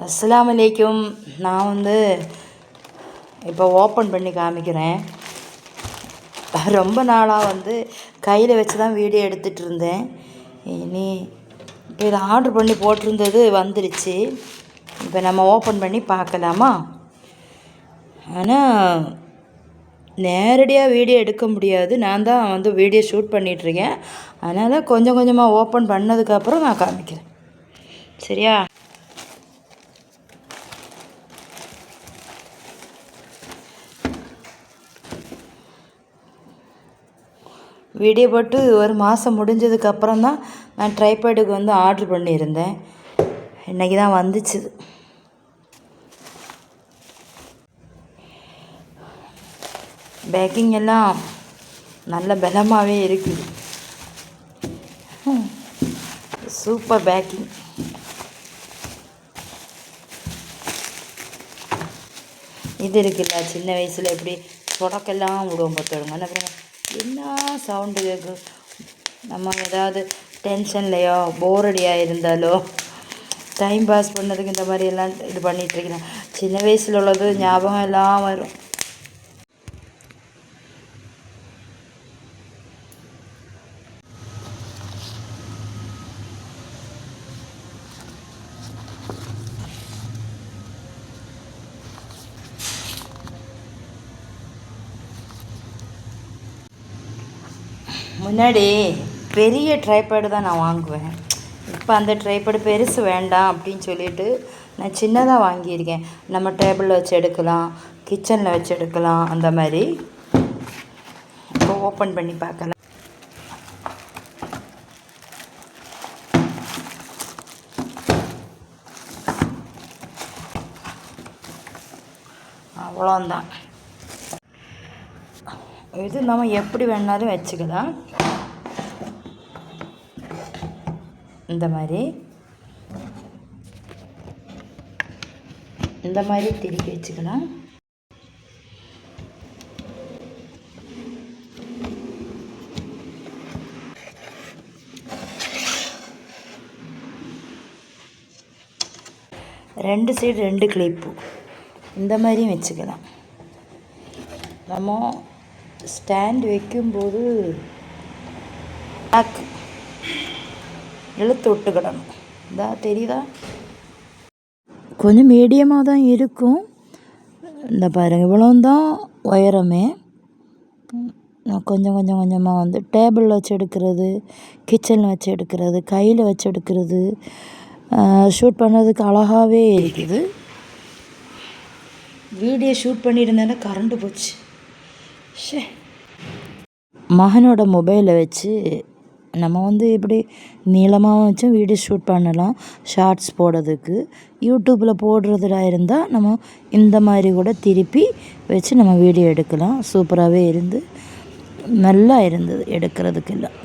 அஸ்ஸலாமு அலைக்கும். நான் இப்போ ஓப்பன் பண்ணி காமிக்கிறேன். ரொம்ப நாளாக கையில் வச்சு தான் வீடியோ எடுத்துகிட்டு இருந்தேன். இனி இப்போ இதை ஆர்டர் பண்ணி போட்டிருந்தது வந்துடுச்சு. இப்போ நம்ம ஓப்பன் பண்ணி பார்க்கலாமா? ஆனால் நேரடியாக வீடியோ எடுக்க முடியாது. நான் தான் வீடியோ ஷூட் பண்ணிகிட்ருக்கேன். அதனால் கொஞ்சம் கொஞ்சமாக ஓப்பன் பண்ணதுக்கப்புறம் நான் காமிக்கிறேன். சரியா? வீடியோ போட்டு ஒரு மாதம் முடிஞ்சதுக்கப்புறம் தான் நான் ட்ரைபேடுக்கு ஆர்டர் பண்ணியிருந்தேன். இன்றைக்கி தான் வந்துச்சு. பேக்கிங் எல்லாம் நல்ல பலமாகவே இருக்குது. Super packing. இது இருக்குல்ல, சின்ன வயசில் எப்படி சொடக்கெல்லாம் விடுவோம் பார்த்துடுங்க. அப்புறம் என்ன சவுண்டு கேட்கும். நம்ம ஏதாவது டென்ஷன்லையோ போரடியாக இருந்தாலோ டைம் பாஸ் பண்ணதுக்கு இந்த மாதிரி எல்லாம் இது பண்ணிகிட்ருக்கிறேன். சின்ன வயசில் உள்ளது ஞாபகம் எல்லாம் வரும். முன்னாடி பெரிய ட்ரைபேடு தான் நான் வாங்குவேன். இப்போ அந்த ட்ரைபேடு பெருசு வேண்டாம் அப்படின்னு சொல்லிட்டு நான் சின்னதாக வாங்கியிருக்கேன். நம்ம டேபிளில் வச்சு எடுக்கலாம், கிச்சனில் வச்சு எடுக்கலாம். அந்த மாதிரி இப்போ ஓப்பன் பண்ணி பார்க்கலாம். அவ்வளோந்தான். இது நம்ம எப்படி வேணாலும் வச்சுக்கலாம். இந்த மாதிரி திருப்பி வச்சுக்கலாம். ரெண்டு சைடு 2 கிளிப்பு இந்த மாதிரியும் வச்சுக்கலாம். நம்ம ஸ்டாண்ட் வைக்கும்போது பேக் இழுத்து விட்டுக்கிடணும். இதா தெரியுதா? கொஞ்சம் மீடியமாக தான் இருக்கும். இந்த பாருங்கள், இவ்வளோந்தான் உயரமே. கொஞ்சம் கொஞ்சம் கொஞ்சமாக டேபிளில் வச்சு எடுக்கிறது, கிச்சனில் வச்சு எடுக்கிறது, கையில் வச்சு எடுக்கிறது, ஷூட் பண்ணுறதுக்கு அழகாகவே இருக்குது. வீடியோ ஷூட் பண்ணியிருந்தேன்னா கரண்டு போச்சு. மகனோட மொபைலை வச்சு நம்ம இப்படி நீளமாக வச்சும் வீடியோ ஷூட் பண்ணலாம். ஷார்ட்ஸ் போடுறதுக்கு, யூடியூப்பில் போடுறதுல இருந்தால் நம்ம இந்த மாதிரி கூட திருப்பி வச்சு நம்ம வீடியோ எடுக்கலாம். சூப்பராகவே நல்லா இருந்தது எடுக்கிறதுக்கெல்லாம்.